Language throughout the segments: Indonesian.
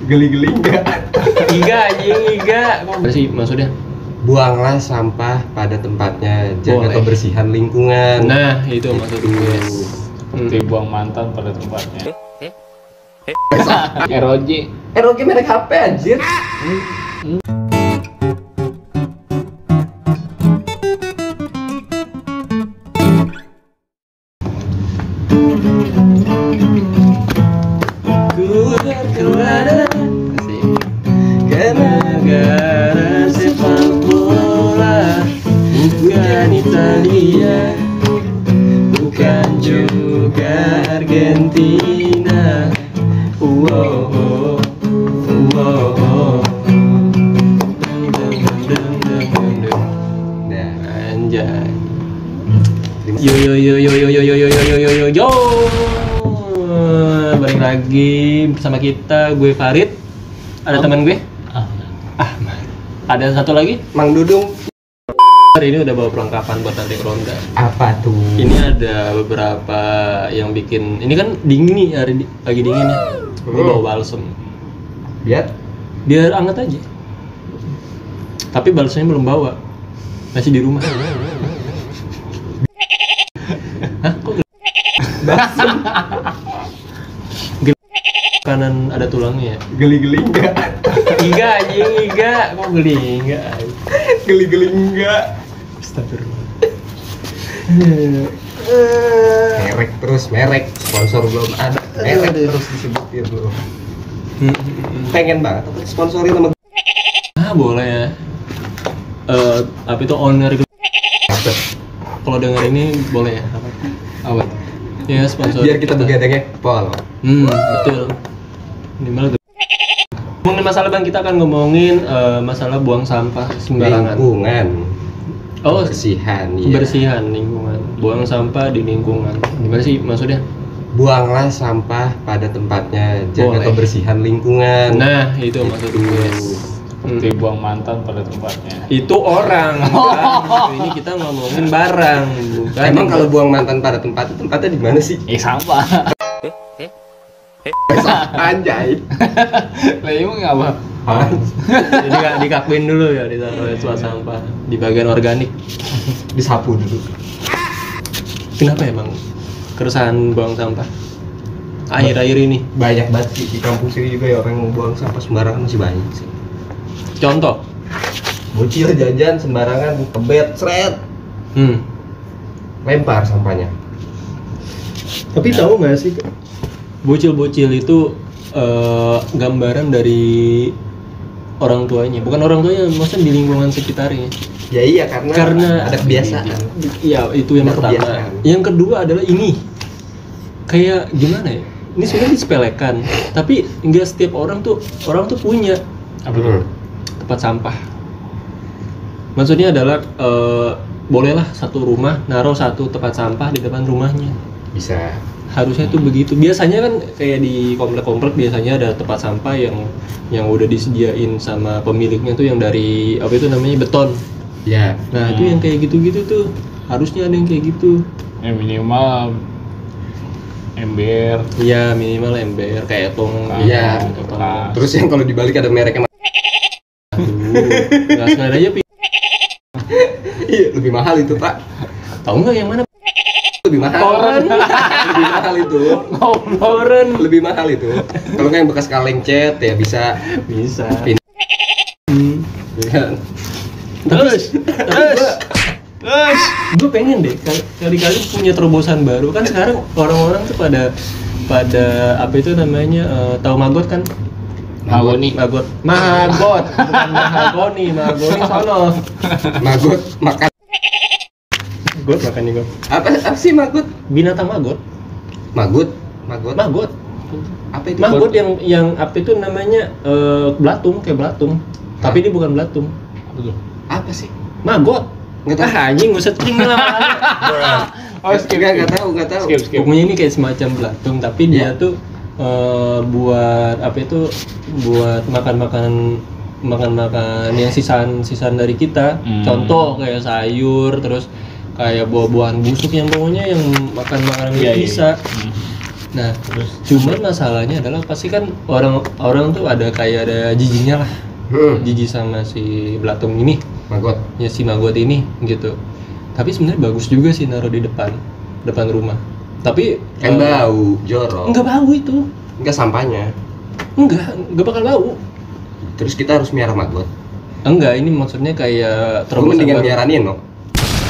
Geli-geli enggak? Iga anjing, iga. Apa sih maksudnya? Buanglah sampah pada tempatnya, jaga Boleh. kebersihan lingkungan. Nah, itu maksud gue. Seperti buang mantan pada tempatnya. ROG. ROG merek HP anjir. Keluar ke negara sepak bola, bukan Italia, bukan juga Argentina. Wow, wow, wow. Nah, Anjay. Yo yo yo yo yo yo yo yo yo yo yo yo. Balik lagi bersama kita, gue Farid. Ada teman gue Ahmad. Ada satu lagi Mang Dudung. hari ini udah bawa perlengkapan buat nanti ronda. Apa tuh? Ini ada beberapa yang bikin, ini kan dingin nih, lagi dingin ya. Gue bawa balsem. Biar Anget aja. Tapi balsemnya belum bawa, masih di rumah. Hah? Kok balsem? Kanan ada tulangnya ya? geli-geli enggak? Iga anjing, iga. Kok geli enggak? Geli-geli enggak? Astagfirullah. Merek sponsor belum ada, merek terus disebutin lu. Pengen banget tapi sponsorin sama Boleh ya. Apa itu owner itu? Kalau denger ini boleh ya? Apa? Ya sponsor. biar kita begadangnya pol. Betul. Minimal ngomongin masalah bang, kita akan ngomongin masalah buang sampah sembarangan. Lingkungan. Oh, Kebersihan, iya. kebersihan lingkungan. Buang sampah di lingkungan. Gimana sih maksudnya? Buanglah sampah pada tempatnya, jaga Boleh. kebersihan lingkungan. Nah, itu maksud gue. Seperti buang mantan pada tempatnya. Itu orang. Bukan. Ini kita ngomongin barang, bukan. Emang kalau buang mantan pada tempatnya di mana sih? Sampah. Anjay. Lah emang apa? Jadi nggak dikakuin dulu ya, ditaruh di tempat sampah di bagian organik. Disapu dulu. Kenapa emang keresahan buang sampah akhir-akhir ini? Banyak banget sih di kampung sini juga ya orang yang buang sampah sembarangan masih banyak sih. Contoh? Bocil jajan sembarangan kebet seret, lempar sampahnya. Tapi tahu nggak sih, bocil-bocil itu gambaran dari orang tuanya, bukan orang tuanya, maksudnya di lingkungan sekitarnya. Ya iya karena ada kebiasaan. Iya, itu yang Ada pertama. kebiasaan. Yang kedua adalah ini, kayak gimana ya? Ini sebenarnya disepelekan, tapi nggak setiap orang tuh punya Apa tuh? tempat sampah. Maksudnya adalah bolehlah satu rumah naruh satu tempat sampah di depan rumahnya. Bisa. Harusnya tuh begitu. Biasanya kan kayak di komplek-komplek biasanya ada tempat sampah yang udah disediain sama pemiliknya tuh yang dari apa itu namanya beton. Ya. Nah, itu yang kayak gitu-gitu tuh harusnya ada yang kayak gitu. Ya minimal ember. Iya, minimal ember kayak tong. Iya. Nah. Terus yang kalau dibalik ada mereknya. Nggak sengaja aja. Iya, lebih mahal itu, Pak. Tahu nggak yang mana? Lebih mahal. Toren. Lebih mahal itu. Toren. Lebih mahal itu. Kalau nggak yang bekas kaleng cat ya bisa. Bisa. Ya. Terus, gue pengen deh kali-kali punya terobosan baru. Kan sekarang orang-orang tuh pada apa itu namanya, tahu maggot kan? Mahagoni. Maggot, bukan mahagoni sono. Maggot makan. Maggot makan nih gue. Apa sih maggot? Binatang maggot. Maggot. Apa itu? Maggot yang apa itu namanya, belatung, kayak belatung. Tapi ini bukan belatung. Apa tuh? Apa sih? Maggot. Nggak tahu. Anjing gue searching lah. Oh, skip. Nggak tahu. Skip. Pokoknya ini kayak semacam belatung, tapi dia tuh buat apa itu, buat makan yang sisaan dari kita. Contoh kayak sayur, terus kayak buah-buahan busuk yang pokoknya yang makan makanan Iya, bisa. Nah, cuman masalahnya adalah pasti kan orang tuh ada kayak ada jijinya lah. Jijik sama si belatung ini, Maggot. ya si maggot ini gitu. Tapi sebenarnya bagus juga sih naruh di depan rumah. Tapi Kan bau, jorok. enggak bau itu. Enggak sampahnya. Enggak bakal bau. Terus kita harus miara maggot. Enggak, ini maksudnya kayak Gue mendingan miara Nino.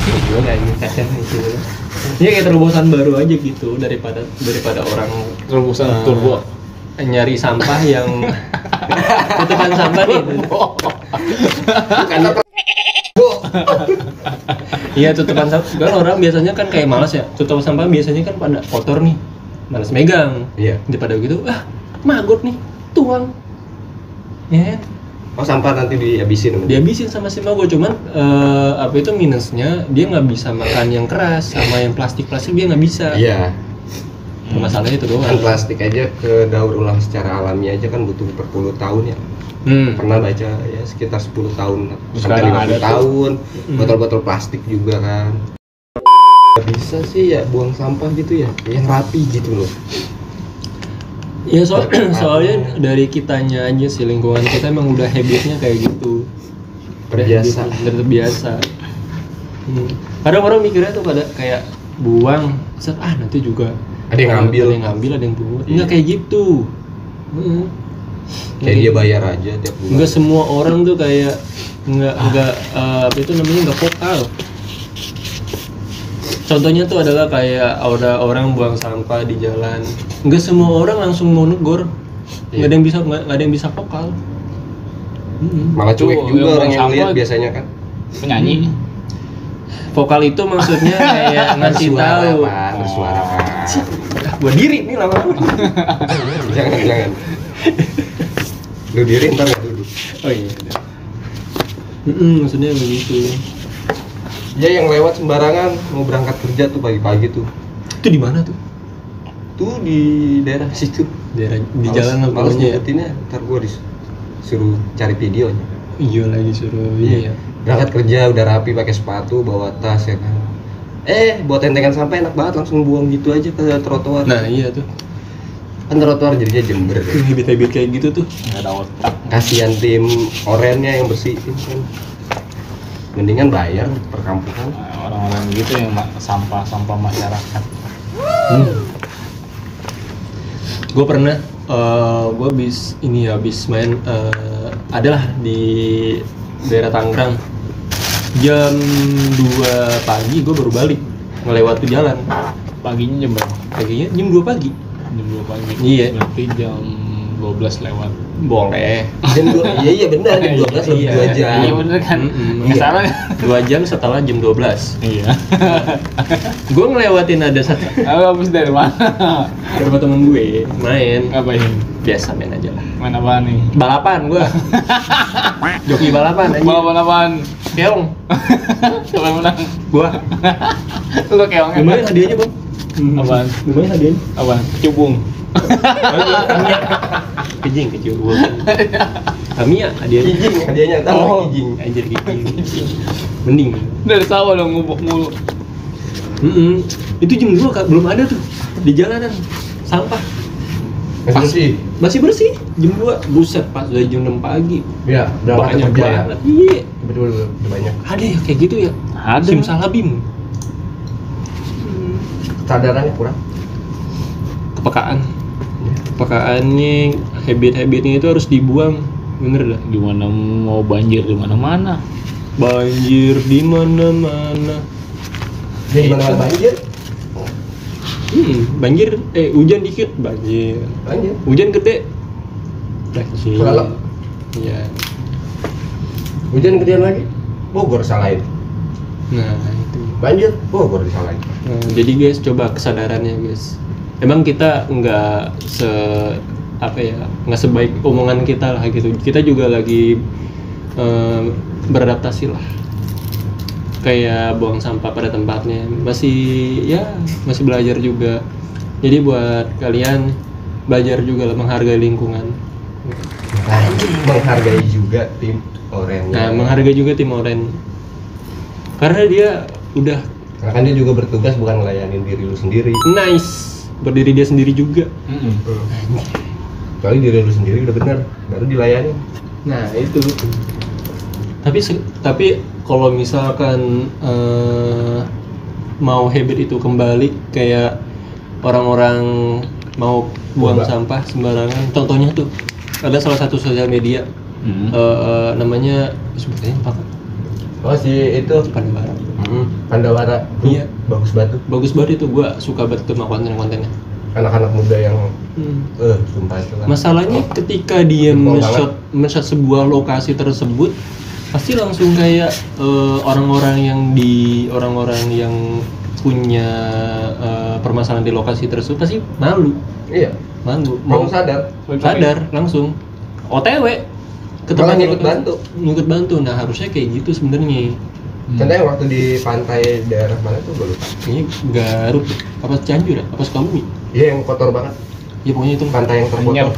Gue nggak ingin kasihan itu. Ya kayak terobosan baru aja gitu daripada orang Terobosan turbo. nyari sampah yang tutupan sampah nih. Karena Iya tutupan sampah. Kan orang biasanya kan kayak malas ya. Tutupan sampah biasanya kan pada kotor nih, malas megang. Iya. Daripada gitu, maggot nih, tuang. Ya, Oh, sampah nanti dihabisin sama dia. dihabisin sama si maggot. Cuman apa itu minusnya dia nggak bisa makan yang keras sama yang plastik dia nggak bisa. Iya. Masalahnya itu doang. Kan plastik aja ke daur ulang secara alami aja kan butuh berpuluh tahun ya. Pernah baca ya sekitar 10 tahun sampai Sekarang 50 ada tahun. Botol-botol plastik juga kan. Nggak bisa sih ya buang sampah gitu ya, yang rapi gitu loh. Ya soalnya dari kitanya aja sih, lingkungan kita emang udah habitnya kayak gitu. Terbiasa. Udah terbiasa. Kadang orang mikirnya tuh pada kayak buang, nanti juga Ada yang ngambil. ada yang ngambil, ada yang pungut. Iya. Enggak kayak gitu. Kayak dia bayar aja tiap bulan. Enggak semua orang tuh kayak enggak apa itu namanya enggak vokal. Contohnya tuh adalah kayak ada orang buang sampah di jalan. Enggak semua orang langsung mau negor. Enggak ada yang bisa enggak ada yang bisa vokal. Malah cuek Tuh, juga yang orang buang yang lihat sampah. biasanya kan. Penyanyi. Vokal itu maksudnya kayak ngasih tahu. Bersuara Pak. Gua diri nih lama-lama. Jangan. Lu diri ntar nggak duduk. Oh iya. Maksudnya begitu. Ya yang lewat sembarangan mau berangkat kerja tuh pagi-pagi tuh. Itu di mana tuh? Tuh di daerah situ. Di Males- jalan males namanya ya. nyebutinnya, ntar gua disuruh cari videonya. Iya lagi suruh. Iya. Berangkat kerja udah rapi pakai sepatu, bawa tas ya kan. Buat tentengan sampah enak banget langsung buang gitu aja ke trotoar. Nah, iya tuh. Kan trotoar jadinya jember. Ya. Habit-habit kayak gitu tuh. Nggak ada otak. Kasihan tim orennya yang bersihin kan. Mendingan bayar perkampungan. Nah, orang-orang gitu yang sampah masyarakat. Gue pernah gue habis main adalah di daerah Tangerang jam 2 pagi. Gue baru balik ngelewat tuh jalan Paginya jam berapa? paginya jam 2 pagi. Jam 2 pagi. Iya. Berarti jam 12 lewat. Boleh Jam 2, iya benar jam 12 lebih 2 jam. Iya bener kan? Nggak Iya. salah. 2 jam setelah jam 12. Iya. Gue ngelewatin ada satu Aku habis dari mana? ke rumah temen gue main, Ngapain? biasa main aja lah, Main apaan nih? balapan gue. Joki balapan aja. Balapan apaan? Keong Siapa yang menang? gue. Lu keongnya. Lumayan hadiahnya bang. Apaan? Lumayan hadiahnya. Apaan? Cubung. Kamiya. Kijing kecil gue. Kamiya hadiahnya. Kijing hadiahnya tahu Oh. kijing. Anjir kijing. Mending. Dari sawah dong ngubuk mulu. Itu jam 2 Kak, belum ada tuh di jalanan sampah. Masih bersih jam 2. Buset pas udah jam 6 pagi. Iya, Banyak banget. Iya. Betul udah banyak. Ada ya kayak gitu ya? Ada. Simsalabim. Kesadarannya kurang. Kepekaannya, habit-habitnya itu harus dibuang. Bener dah. Gimana mau banjir di mana-mana? Banjir di mana-mana. Jadi mana banjir? Banjir, hujan dikit banjir. Banjir. Hujan gede banjir. Selalu. Iya. Hujan gedean lagi. Bogor salahin. Nah, itu. Banjir. Bogor disalahin. Nah, jadi guys, coba kesadarannya guys. Emang kita nggak nggak sebaik omongan kita lah gitu. Kita juga lagi beradaptasi lah. Kayak buang sampah pada tempatnya. Masih belajar juga. Jadi buat kalian belajar juga lah menghargai lingkungan. Menghargai juga tim oren. Nah, menghargai juga tim oren. Karena dia udah Karena kan dia juga bertugas bukan ngelayanin diri lu sendiri. nice. berdiri dia sendiri juga. Kali diri lu sendiri udah bener, baru dilayani. Nah itu. Tapi kalau misalkan mau habit itu kembali kayak orang-orang mau buang sampah sembarangan, contohnya tuh ada salah satu sosial media namanya sebutnya apa? Oh si itu Pandawara. Pandawara. Iya. Bagus Bagus banget itu, gua suka banget sama konten-kontennya. Anak-anak muda yang sumpah itu lah. Masalahnya ketika dia men-shot sebuah lokasi tersebut, pasti langsung kayak orang-orang yang punya permasalahan di lokasi tersebut pasti malu. Iya. Malu. Mau sadar langsung OTW ke malah tempat ngikut bantu. Nah harusnya kayak gitu sebenarnya. Contohnya waktu di pantai daerah mana tuh gue lupa. Ini Garut apa Cianjur ya? Apa Sukabumi? Iya yang kotor banget. Ya pokoknya itu Pantai yang terkotor.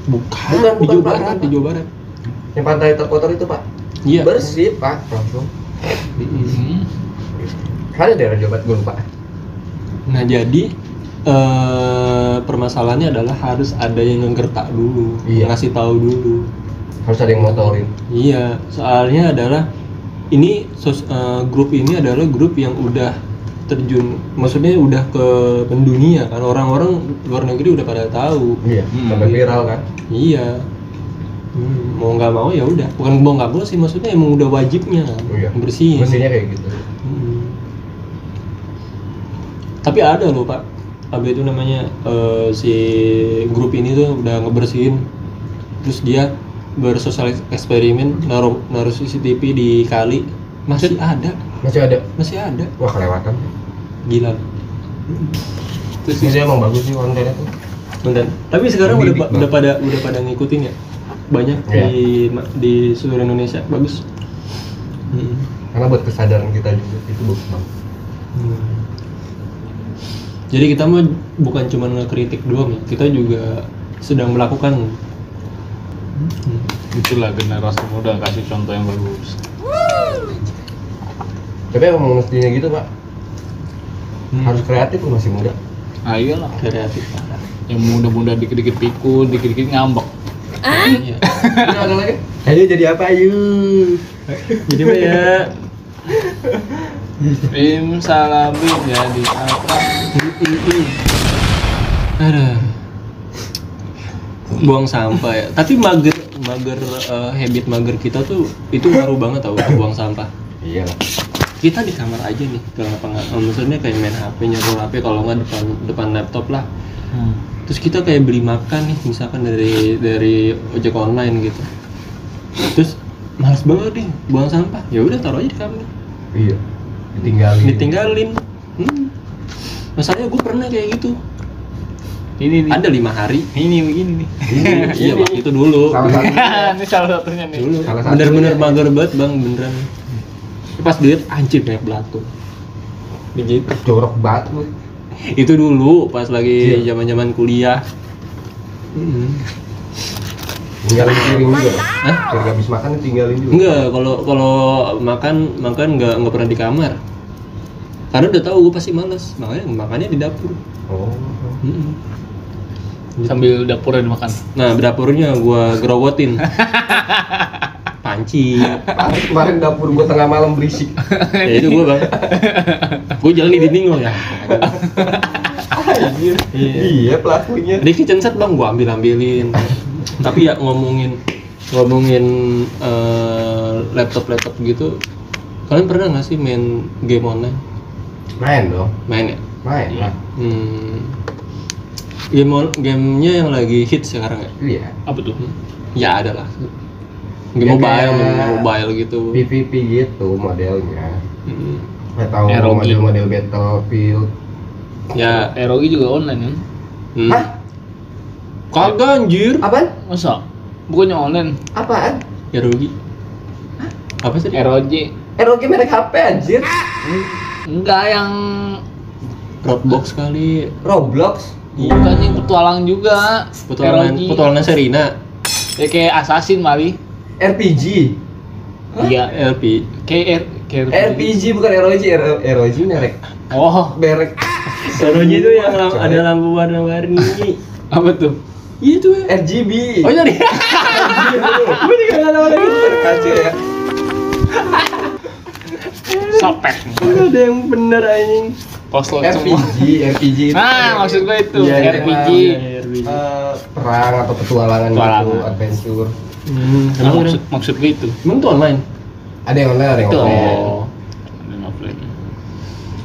Bukan, Bukan, di Jawa Barat. Yang pantai terkotor itu pak. Iya. Bersih pak langsung. Ada daerah Jawa Barat gue lupa. Nah jadi permasalahannya adalah harus ada yang ngegertak dulu, ngasih tahu dulu. Harus ada yang motorin. Iya, soalnya adalah ini grup ini adalah grup yang udah terjun, maksudnya udah ke mendunia kan, orang-orang luar negeri udah pada tahu. Iya. Sampai viral kan. Iya. Mau nggak mau ya udah, bukan mau nggak mau sih, maksudnya emang udah wajibnya kan, bersihin. Bersihnya kayak gitu. Tapi ada loh pak, apa itu namanya si grup ini tuh udah ngebersihin, terus dia bersosial eksperimen naruh CCTV di kali, masih ada. Wah kelewatan. Gila. Terus dia emang bagus sih kontennya tuh. Bener. Tapi sekarang udah pada ngikutin ya, banyak di seluruh Indonesia, bagus. Karena buat kesadaran kita juga itu bagus banget. Jadi kita mah bukan cuma ngekritik doang ya, kita juga sedang melakukan. Itulah generasi muda, kasih contoh yang bagus. Tapi emang mestinya gitu pak. Harus kreatif lu masih muda. Ah iyalah, Kreatif. yang muda-muda dikit-dikit pikul, dikit-dikit ngambek. Iya. Ini ada lagi. Ayo jadi apa ayo? Jadi apa ya? Salami jadi apa? Aduh. Buang sampah ya. Tapi mager habit mager kita tuh itu ngaruh banget tau untuk buang sampah. Iya lah. Kita di kamar aja nih, maksudnya kayak main HP, nyetel HP, kalau nggak depan laptop lah. Terus kita kayak beli makan nih, misalkan dari ojek online gitu. Terus malas banget nih buang sampah. Ya udah taruh aja di kamar. Iya. Ditinggalin. Masalahnya gue pernah kayak gitu. Ini nih. Ada 5 hari. Ini begini nih. Iya waktu itu dulu. Ini salah satunya nih. Dulu. Bener-bener mager banget bang, beneran. Pas dilihat anjir banyak belatung. Begitu. Jorok banget lu. Itu dulu pas lagi zaman-zaman kuliah. Tinggalin piring juga. Hah? Piring habis makan tinggalin juga. Enggak, kalau makan nggak pernah di kamar. Karena udah tahu gue pasti males, makanya makannya di dapur. Oh. Sambil dapurnya dimakan. Nah, dapurnya gue gerowotin. Panci. Kemarin dapur gua tengah malam berisik. Ya itu gue bang. Gue jalan di dinding loh ya. Anjir. Iya pelakunya. Di kitchen set bang, gue ambilin. Tapi ya ngomongin laptop gitu. Kalian pernah nggak sih main game online? Main dong. Main ya? Main lah. Gamenya yang lagi hits sekarang ya? Iya. Apa tuh? Ya ada lah. Game mobile gitu. PVP gitu modelnya. Atau ROG. model-model Battlefield. Ya, ROG juga online kan? Hah? Kagak anjir. Apaan? Masa? Bukannya online? Apaan? Ya rugi. Apa sih? ROG. ROG merek HP anjir. Enggak yang Roblox kali. Roblox. bukan yang petualang juga. Petualangan Serina. Ya kayak Assassin mali. RPG. Iya. LP. Kayak RPG bukan ROG, ROG merek. Oh, Merek Taruhnya itu yang ada lampu warna-warni. Apa tuh? Itu ya. RGB. Oh nyari. Gue juga nggak tahu lagi. Kaca ya. Sopek. Ada yang bener anjing. Poslet semua. RPG itu. Nah, maksud gue itu Iya, RPG. Perang atau petualangan gitu, adventure. Nah, maksud gue itu. Emang tuh online? Ada yang online, ada yang offline. Oh. Ada offline.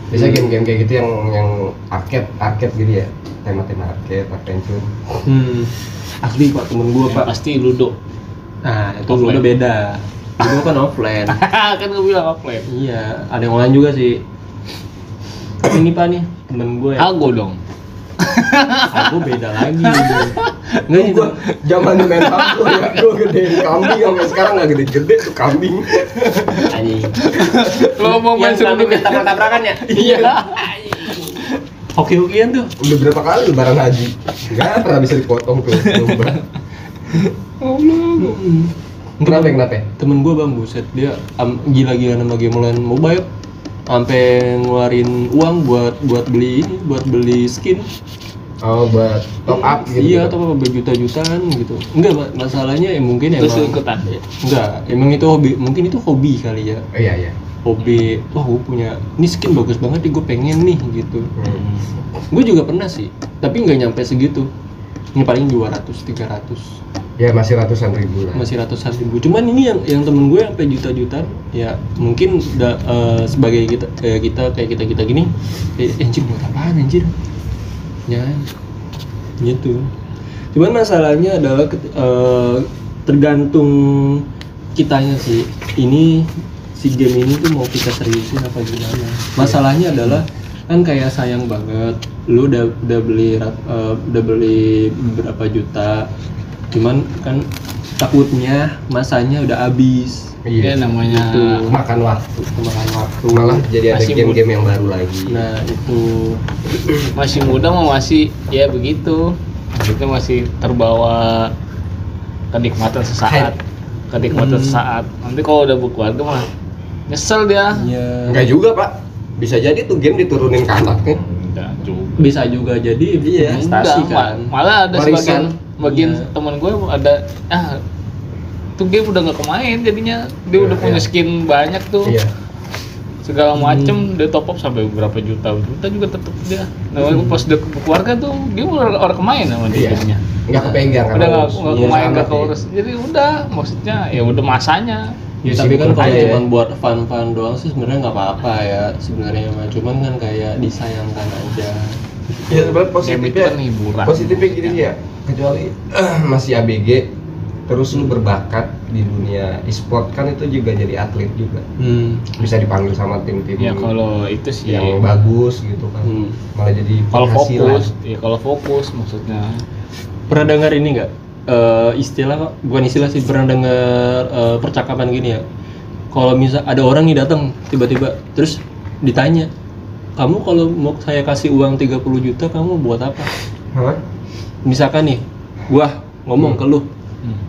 Biasanya game-game kayak gitu yang arcade gitu ya. Tema-tema arcade, adventure. Asli pak, temen gue pak. Pasti Ludo. Nah itu Offline. udah beda. Itu kan offline. Kan gue bilang offline. Iya, ada yang online juga sih. Tapi ini pak nih, temen gue. Algo dong. Aku beda lagi. Nggak, gua zaman main Algo ya, gua gedein kambing sampai sekarang nggak gede-gede tuh kambing. Anjing. Lo mau main Yang seru tabrak-tabrakan ya? Iya. Hoki-hokian tuh. Udah berapa kali lebaran haji? Nggak pernah bisa dipotong tuh domba. Kenapa? Temen gue bang, buset dia gila-gilaan sama game online mobile, sampai ngeluarin uang buat beli skin. Oh, buat top up gitu. Iya, top up berjuta-jutaan gitu. Enggak, masalahnya ya mungkin Terus emang ikutan. enggak, emang itu hobi, mungkin itu hobi kali ya. Oh, iya. Hobi, wah gue punya ini skin bagus banget nih, gue pengen nih gitu. Gue juga pernah sih, tapi nggak nyampe segitu. Ini paling 200-300. Ya masih ratusan ribu lah. Masih ratusan ribu. Cuman ini yang temen gue sampai juta-jutaan. Ya mungkin sebagai kita kayak kita gini, anjir buat apaan anjir? Ya gitu. Cuman masalahnya adalah tergantung kitanya sih. Ini si game ini tuh mau kita seriusin apa gimana? Masalahnya adalah kan kayak sayang banget. Lu udah beli berapa juta. Cuman kan takutnya masanya udah habis. Iya namanya Itu. Makan waktu. Kemakan waktu. Malah jadi ada Masih game-game yang baru lagi. Nah itu masih muda mah masih ya begitu. Maksudnya masih terbawa kenikmatan sesaat. Kenikmatan sesaat. Nanti kalau udah berkeluarga mah nyesel dia. ya Enggak juga, Pak. Bisa jadi tuh game diturunin ke anaknya. Enggak juga. bisa juga jadi Iya, investasi Enggak, kan. malah ada Warisan. sebagian Iya. teman gue ada tuh game udah nggak kemain jadinya dia udah Iya, punya iya. skin banyak tuh Iya. segala macem dia top up sampai beberapa juta juga tetep dia. Nah pas dia ke keluarga tuh dia udah kemain sama dia Iya. jadinya. Enggak kepegang kan. Udah nggak Iya, kemain sama nggak sih. keurus jadi udah maksudnya ya udah masanya. Ya, Di tapi sini kan pun kalau ada ya. cuma buat fun doang sih sebenarnya nggak apa-apa ya sebenarnya mah. Cuman kan kayak disayangkan aja. Ya sebenarnya Game itu positifnya kan hiburan. Positifnya gini ya, kecuali masih ABG terus lu berbakat di dunia e-sport kan itu juga jadi atlet juga. Bisa dipanggil sama tim-tim Ya kalau itu sih yang bagus gitu kan. Malah jadi kalau penghasilan. fokus, ya kalau fokus maksudnya. Pernah dengar ini nggak istilah, bukan istilah sih, pernah dengar percakapan gini ya, kalau misal ada orang nih datang tiba-tiba terus ditanya, kamu kalau mau saya kasih uang 30 juta kamu buat apa? Hah? Misalkan nih gua ngomong ke lu,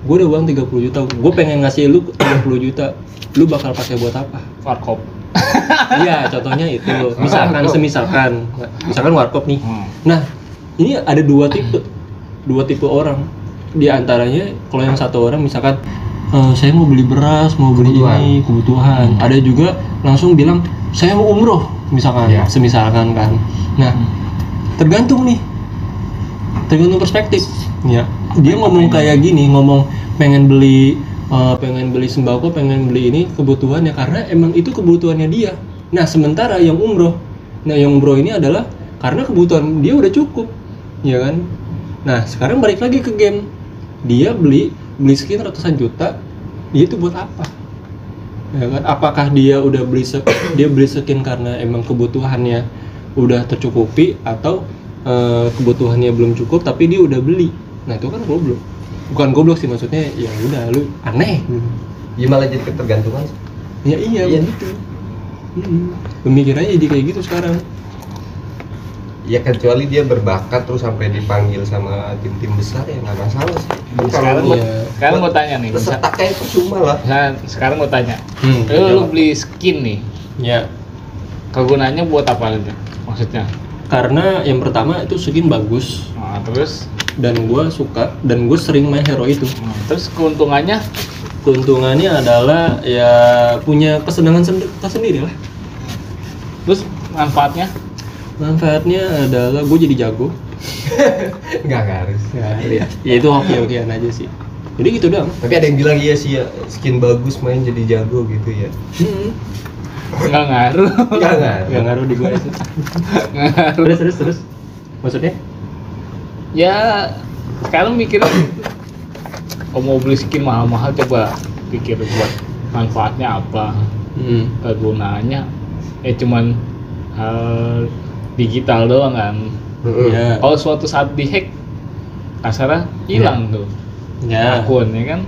gua udah uang 30 juta, gua pengen ngasih lu 30 juta, lu bakal pakai buat apa? Warkop. Iya, contohnya itu. Misalkan warkop nih. Nah, ini ada dua tipe orang. Di antaranya kalau yang satu orang misalkan saya mau beli beras, mau beli ini kebutuhan. Ada juga langsung bilang saya mau umroh misalkan, Ya. semisalkan kan. Nah, tergantung perspektif. Ya, dia ngomong kayak gini, ngomong pengen beli sembako, pengen beli ini kebutuhannya karena emang itu kebutuhannya dia. Nah, sementara yang umroh ini adalah karena kebutuhan dia udah cukup, ya kan? Nah, sekarang balik lagi ke game. Dia beli skin ratusan juta, dia itu buat apa? Ya kan? Apakah dia udah beli skin karena emang kebutuhannya udah tercukupi atau kebutuhannya belum cukup tapi dia udah beli? Nah, itu kan goblok. Bukan goblok sih, maksudnya ya udah lu aneh. Ya malah jadi ketergantungan. Ya iya begitu. Pemikirannya jadi kayak gitu sekarang. Ya kecuali dia berbakat terus sampai dipanggil sama tim-tim besar ya nggak masalah sih. Sekarang Kalau sekarang mau tanya nih. peserta kayak percuma lah. Sekarang mau tanya. Iya, Lu beli skin nih. Ya. Kegunaannya buat apa aja? Maksudnya Karena yang pertama itu skin bagus. Nah, terus Dan gue suka dan gue sering main hero itu. terus keuntungannya Adalah ya punya kesenangan tersendiri lah. terus manfaatnya Manfaatnya adalah gue jadi jago. Nggak harus. Ya itu hoki-hokian aja sih. Jadi gitu doang. Tapi ada yang bilang iya sih ya, skin bagus main jadi jago gitu ya. nggak ngaruh. Nggak ngaruh di gue itu. Terus. Maksudnya? Ya sekarang mikirnya mau beli skin mahal-mahal, coba pikir buat manfaatnya apa, kegunaannya cuman digital doang kan. Ya. Kalau suatu saat dihack kasarnya hilang tuh akun ya kan,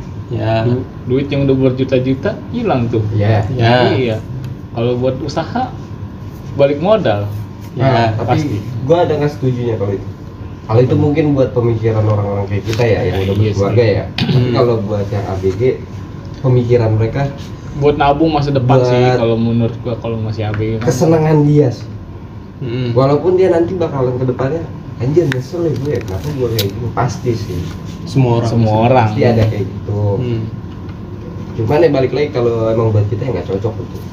duit yang udah berjuta-juta hilang tuh. Iya, kalau buat usaha balik modal. Nah, tapi pasti. gua ada nggak setujunya kalau itu. Kalau itu mungkin buat pemikiran orang-orang kayak kita ya, yang udah berkeluarga ya. Tapi kalau buat yang ABG, pemikiran mereka buat nabung masa depan buat sih kalau menurut gua, kalau masih ABG kan. kesenangan dia sih. Walaupun dia nanti bakalan ke depannya anjir nyesel ya gue, kenapa gue kayak gini, pasti sih. Semua orang. Pasti ada kayak gitu. Cuman ya balik lagi, kalau emang buat kita nggak cocok untuk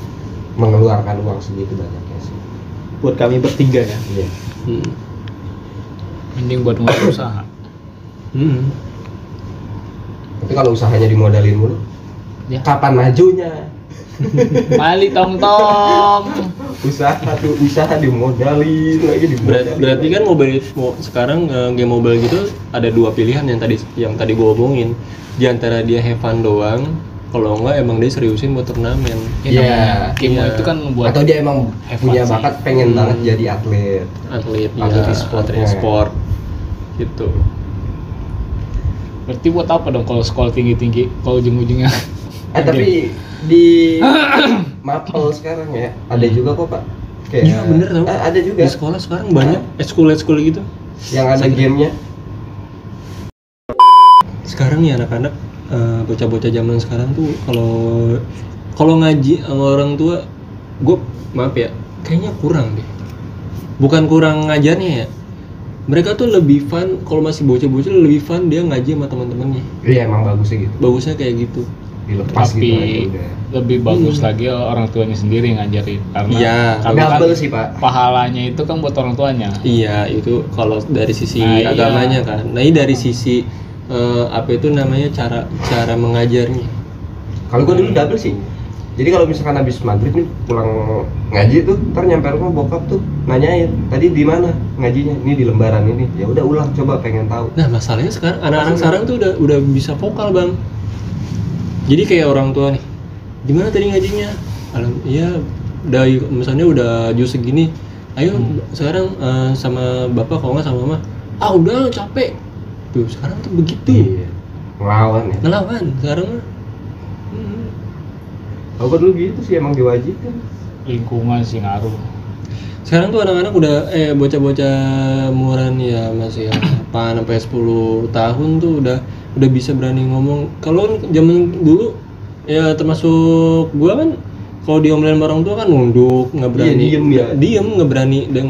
mengeluarkan uang segitu banyaknya sih. Buat kami bertiga ya. Iya. Mending buat mulai usaha. Tapi kalau usahanya dimodalin mulu, Ya. kapan majunya? Mali tong-tong. usaha dimodalin lagi Berarti kan sekarang game mobile gitu ada dua pilihan yang tadi gue omongin. Di antara dia have fun doang, kalau enggak emang dia seriusin buat turnamen. Iya. Game itu kan buat atau dia emang punya sih. bakat pengen banget jadi atlet e-sport gitu. Berarti buat apa dong kalau sekolah tinggi-tinggi, kalau ujung-ujungnya tapi di Mapel sekarang ya ada juga kok Pak, kayak Iya bener tau. Ada juga Di sekolah sekarang banyak school gitu. yang ada gamenya. Sekarang nih anak-anak bocah-bocah zaman sekarang tuh kalau ngaji sama orang tua, gue maaf ya, kayaknya kurang deh. Bukan kurang ngajarnya ya, mereka tuh lebih fun kalau masih bocah-bocah, lebih fun dia ngaji sama teman-temannya. Iya emang bagusnya gitu, Bagusnya kayak gitu. dilepas tapi gitu aja udah. lebih bagus lagi orang tuanya sendiri ngajarin, karena Iya, double sih Pak. pahalanya itu kan buat orang tuanya. Iya, itu kalau dari sisi Nah, agamanya iya. kan. Nah, ini dari sisi apa itu namanya, cara mengajarnya. Kalau gue dulu double sih. Jadi kalau misalkan habis maghrib nih pulang ngaji tuh, ntar nyampe rumah bokap tuh nanyain, tadi di mana ngajinya? Ini di lembaran ini. Ya udah ulang, coba pengen tahu. Nah, masalahnya sekarang anak-anak sekarang tuh udah bisa vokal, Bang. Jadi kayak orang tua nih, di mana tadi ngajinya? Iya, udah misalnya udah jus segini. Ayo sekarang sama bapak kalau nggak sama mama. Udah capek. Tuh, sekarang tuh begitu. Iya. Ngelawan ya. Ngelawan sekarang. Kalau dulu gitu sih emang diwajibkan. Lingkungan sih ngaruh. Sekarang tuh anak-anak udah bocah-bocah umuran ya masih sampai 10 tahun tuh udah bisa berani ngomong. Kalau zaman dulu ya termasuk gua kan, kalau diomelin orang tua kan nunduk, nggak berani. Iya, diem ya. Nggak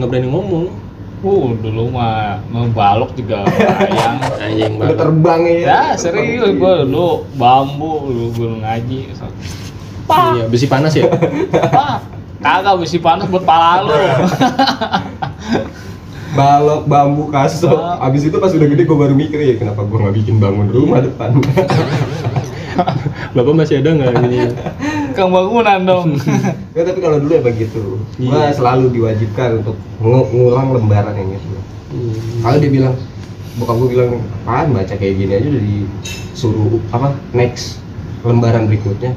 berani ngomong. Dulu mah membalok juga bayang. Anjing Udah banget. terbang ya. Ya serius, gue dulu bambu dulu ngaji. Iya, besi panas ya. Kagak, besi panas buat pala lu. Balok, bambu, kaso. Abis itu pas udah gede gue baru mikir ya kenapa gue nggak bikin bangun rumah depan. Bapak masih ada nggak ini? Kang bangunan dong. Ya tapi kalau dulu ya begitu. Gue Iya. selalu diwajibkan untuk ngulang lembaran yang itu. Kalau dia bilang, bokap gue bilang, apaan baca kayak gini aja udah disuruh next lembaran berikutnya.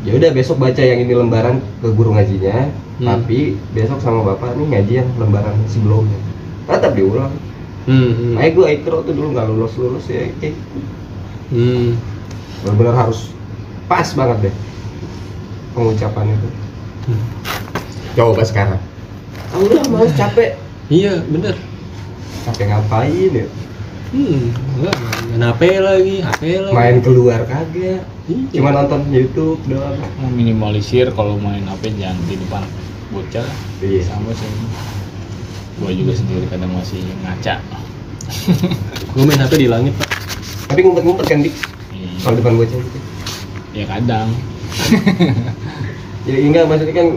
Ya udah besok baca yang ini lembaran ke guru ngajinya, tapi besok sama bapak nih ngaji yang lembaran sebelumnya. Tetap diulang. Makanya gue ikro tuh dulu nggak lulus ya. Benar-benar harus pas banget deh pengucapan itu. Coba sekarang. Udah males, capek. Iya, bener. Capek ngapain ya? Enggak, main HP lagi. Main keluar kagak. Iya. Cuma nonton YouTube doang. Meminimalisir kalau main HP jangan di depan bocah. Iya. Sama sih. Gua juga sendiri kadang masih ngaca. Gue main HP di langit pak. Tapi ngumpet-ngumpet kan dik kalau depan bocah gitu. Ya kadang. Ya enggak, maksudnya kan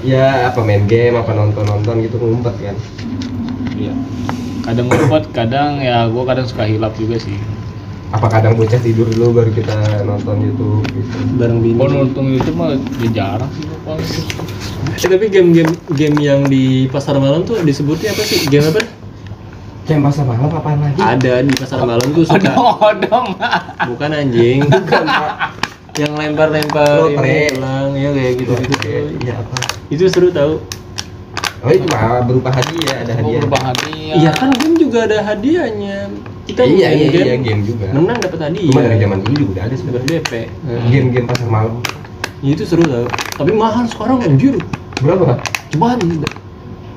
ya apa main game apa nonton gitu ngumpet kan. Iya. Kadang ngumpet, kadang ya gua kadang suka hilap juga sih. Apa kadang bocah tidur dulu baru kita nonton YouTube gitu. Bareng bini. Kalau nonton YouTube mah ya jarang sih gua paling. Tapi game yang di pasar malam tuh disebutnya apa sih? Game apa? Game pasar malam apaan lagi? Ada di pasar malam tuh suka. Odong. Bukan anjing. Bukan Pak. Yang lempar-lempar Lotre. ini ulang ya kayak gitu-gitu tuh. Iya apa? Itu seru tahu. Oh itu mah berupa hadiah, ada hadiah. Berbahagia. Iya kan game juga ada hadiahnya. Kita Iya main iya game juga. menang dapat hadiah. Cuma dari zaman dulu juga udah ada dapat sebenarnya. DP. Game-game pasar malam. Itu seru tau. Tapi mahal sekarang anjir. Berapa? Cobaan.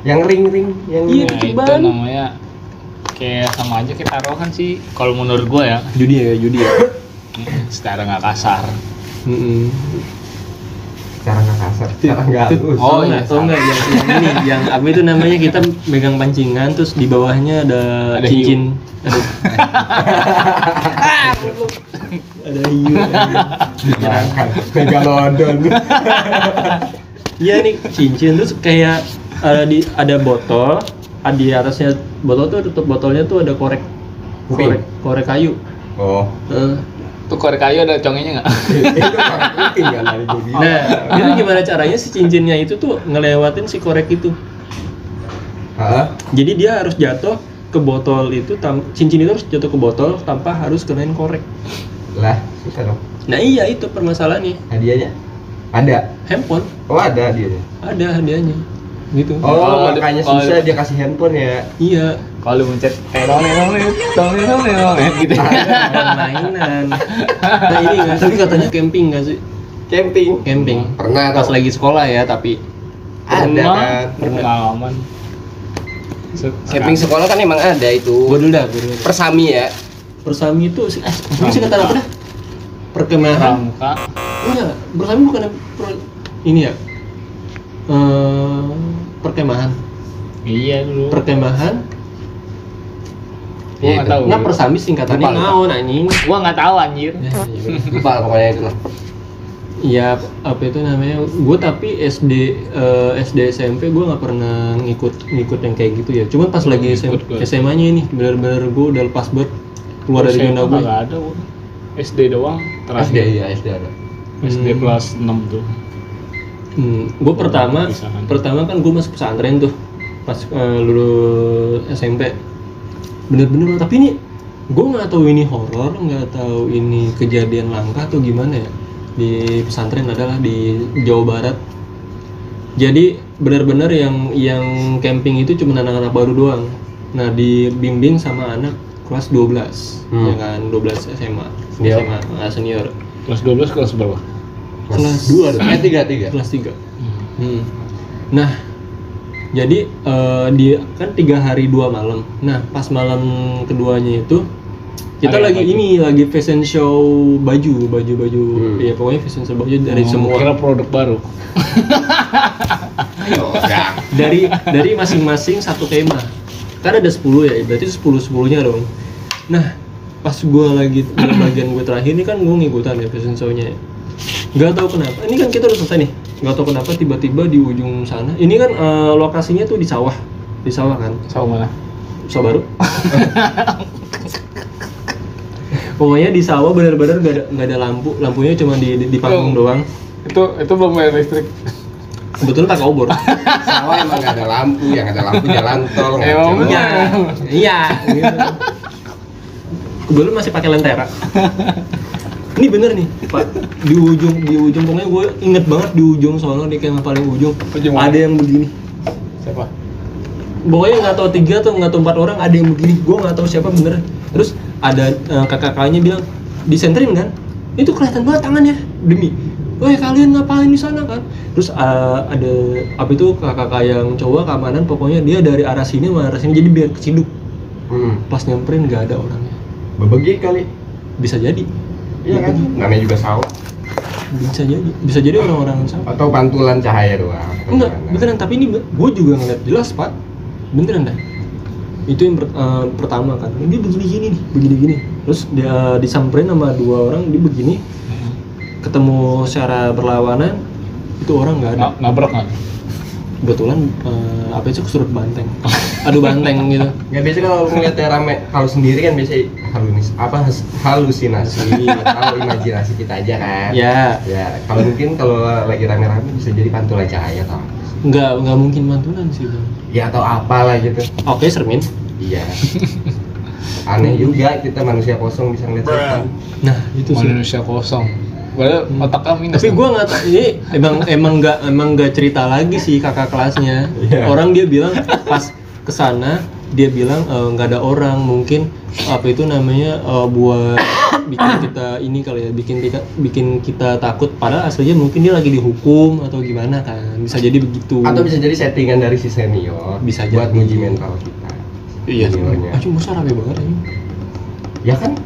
Yang ring-ring yang Iya. Nah, itu Cobaan. namanya kayak sama aja kita taruhan sih. Kalau menurut gua ya, Judi ya. secara nggak kasar. cara nggak kasar, cara nggak halus. Oh, iya, Tau nggak yang ini yang apa itu namanya kita megang pancingan terus di bawahnya ada Ada cincin. Ada hiu. Menyenangkan. Megalodon. Iya nih cincin terus kayak ada botol, di atasnya botol tuh tutup botolnya tuh ada korek kayu. Oh. Tuh korek kayu ada congenya nggak? Itu korek kuping kan tadi gue bilang. Nah, itu gimana caranya si cincinnya itu tuh ngelewatin si korek itu. Hah? Jadi dia harus jatuh ke botol itu, cincin itu harus jatuh ke botol tanpa harus kenain korek. Lah, susah dong. Nah iya itu permasalahannya. Hadiahnya? Ada. Handphone Oh ada hadiahnya. ada hadiahnya, gitu. Oh, Kalau makanya kalau- susah dia kasih handphone ya. Iya. Kalau lu mencet gitu. Mainan. Nah ini nggak, tapi katanya camping nggak sih? Camping. Camping. Pernah Pas tau. lagi sekolah ya, tapi Ada kan. Pengalaman. Camping sekolah kan emang ada itu. gua dulu dah. Persami ya. Persami itu sih kata apa dah? Perkemahan. Pramuka. Enggak, bersami bukan ini ya. Perkemahan. Iya dulu. Perkemahan. Gua nggak tahu. Nah, persami singkatannya Lupa. naon anjing. Gua nggak tahu anjir. Lupa pokoknya itu lah. Iya, apa itu namanya? Gue tapi SD SMP gue nggak pernah ngikut yang kayak gitu ya. Cuman pas lagi Ngikut gua. SMA-nya ini benar-benar gue udah lepas banget keluar dari zona gue. Nggak ada gua. SD doang SD terakhir. iya SD ada. SD kelas 6 tuh. Gue pertama Pisahan. kan gue masuk pesantren tuh pas lulus SMP. Bener-bener tapi ini gue nggak tahu ini horor, nggak tahu ini kejadian langka atau gimana ya. Di pesantren adalah di Jawa Barat. Jadi benar-benar yang camping itu cuma anak-anak baru doang. Nah, dibimbing sama anak kelas 12, ya kan, 12 SMA. Senior. SMA senior. Kelas 12 kelas berapa? Kelas 2 dong. 3. Kelas 3. Nah, jadi dia kan 3 hari 2 malam. Nah, pas malam keduanya itu kita Ada lagi baju. lagi fashion show baju. Ya pokoknya fashion show baju dari semua. Kira produk baru. dari masing-masing satu tema. Kan ada 10 ya, berarti 10-10-nya dong. Nah, pas gue lagi bagian gue terakhir ini kan gue ngikutan ya fashion show-nya. Gak tahu kenapa. Ini kan kita udah selesai nih. Gak tahu kenapa tiba-tiba di ujung sana. Ini kan lokasinya tuh di sawah. Di sawah kan. Sawah mana? Sawah baru. Pokoknya di sawah benar-benar nggak ada lampu. Lampunya cuma di panggung doang. Itu belum bayar listrik. Kebetulan tak obor. Sawah emang nggak ada lampu, yang ada lampu jalan tol. Emang ngaco. Iya. Gitu. Kebetulan masih pakai lentera. Ini bener nih, Pak. Di ujung pokoknya gue inget banget di ujung sono di kemah paling ujung. Ujung mana? Ada yang begini. Siapa? Pokoknya nggak tahu 3 atau nggak tahu 4 orang ada yang begini. Gue nggak tahu siapa bener. Terus ada kakak-kakaknya bilang disenterin kan? Itu kelihatan banget tangannya demi. Woi kalian ngapain di sana kan? Terus ada apa itu kakak yang cowok keamanan pokoknya dia dari arah sini sama arah sini jadi biar keciduk. Pas nyamperin nggak ada orangnya. Bebegi kali. Bisa jadi. Iya kan? Namanya juga sawah. Bisa jadi orang-orang sama. Atau pantulan cahaya doang. Enggak, beneran tapi ini gue juga ngeliat jelas Pak. beneran dah. Itu yang pertama kan, dia begini-gini nih, begini-gini. Terus dia disamperin sama 2 orang, dia begini. Ketemu secara berlawanan, itu orang nggak ada. Nabrak nggak? Kebetulan apa itu kesurut banteng. Adu banteng gitu. Nggak biasa kalau ngeliatnya rame, kalau sendiri kan biasa halusinasi atau imajinasi kita aja kan. Ya. Ya, kalau mungkin kalau lagi rame-rame bisa jadi Pantura Cahaya atau apa. Nggak mungkin mantunan sih bang. Ya atau apalah gitu. Oke, Sermin. Iya. Aneh juga kita manusia kosong bisa ngeliat setan. Nah itu sih. Manusia kosong. Padahal otaknya minus. Tapi gue nggak tahu ini emang nggak cerita lagi sih kakak kelasnya. Iya. Orang dia bilang pas kesana dia bilang nggak ada orang, mungkin apa itu namanya buat bikin kita ini kali ya, bikin kita takut. Padahal aslinya mungkin dia lagi dihukum atau gimana kan, bisa jadi begitu. Atau bisa jadi settingan dari si senior. Bisa buat jadi. nguji mental kita. Iya. Seniornya. Cuma masa rame banget ini. Ya kan?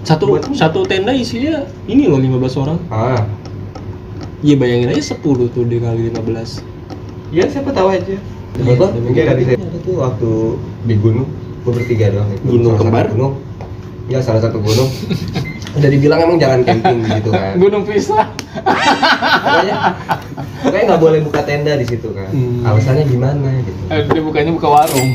Satu tenda isinya ini loh 15 orang. Ah, Iya bayangin aja 10 tuh dikali 15. ya siapa tahu aja. Iya, Betul? tapi Mungkin gitu. ada tuh waktu di gunung, gue bertiga doang. Gunung Salah satu kembar? Gunung. Ya salah satu gunung. Udah dibilang emang jangan camping gitu kan. Gunung pisah. Pokoknya nggak boleh buka tenda di situ kan. Alasannya gimana gitu. Dia bukannya buka warung.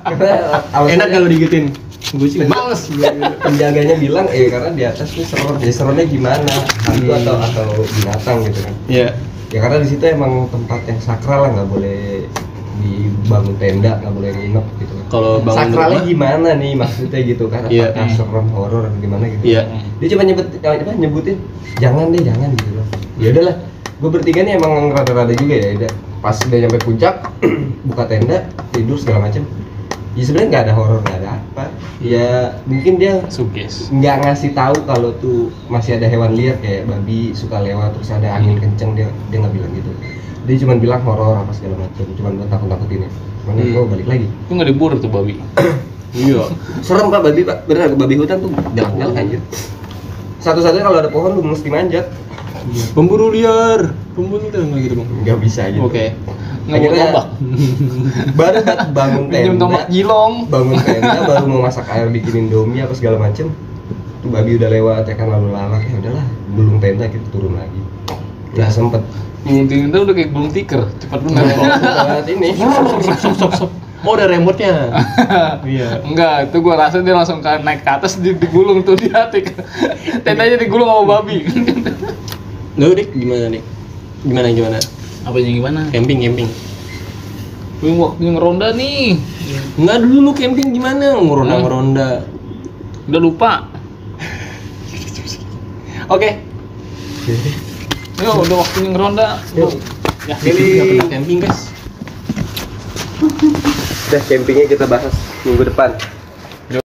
Karena alasannya Enak kalau digituin. Gue sih males. penjaganya bilang karena di atas tuh serem. Ya seremnya gimana? Hantu atau binatang gitu kan. Iya. Ya karena di situ emang tempat yang sakral lah, nggak boleh dibangun tenda, nggak boleh nginep gitu kan. Kalau bangun Sakralnya rumah, gimana nih maksudnya gitu kan? Iya. Apakah serem, horor atau gimana gitu? Iya. Dia cuma nyebutin jangan gitu loh. Ya udahlah, gue bertiga nih emang rada-rada juga ya. Udah. Pas udah nyampe puncak, buka tenda, tidur segala macam. Ya sebenarnya nggak ada horor, nggak ada apa. Ya mungkin dia Suges. nggak ngasih tahu kalau tuh masih ada hewan liar kayak babi suka lewat terus ada angin kenceng, dia nggak bilang gitu. Dia cuma bilang horor apa segala macam, cuma buat takut-takutin ya. Cuman gue balik lagi. Itu nggak diburu tuh babi. iya. Serem pak babi pak, bener babi hutan tuh jalan-jalan anjir. Satu-satunya kalau ada pohon lu mesti manjat. Pemburu liar nggak gitu bang. Nggak bisa gitu. Oke. Nggak mau Akhirnya- tombak. Baru bangun Minjem tombak tenda, jilong. bangun tenda, baru mau masak air bikin indomie apa segala macem. Tuh babi udah lewat ya kan lalu lalang, ya udahlah gulung tenda kita turun lagi. Nggak sempet. Gunting itu udah kayak gulung tikar, cepat benar. Saat ini. Oh ada remote-nya. Iya. Enggak, itu gua rasa dia langsung naik ke atas digulung tuh di hati. Tendanya digulung sama babi. Lu Dik, gimana Dik? Gimana? Apa yang gimana? Camping. Lu waktunya ngeronda nih. Enggak dulu lu camping gimana? Ngeronda. Udah lupa. Oke. Yo, udah waktunya ngeronda. Yuk. Ya, Nggak pernah camping guys. Udah campingnya kita bahas minggu depan.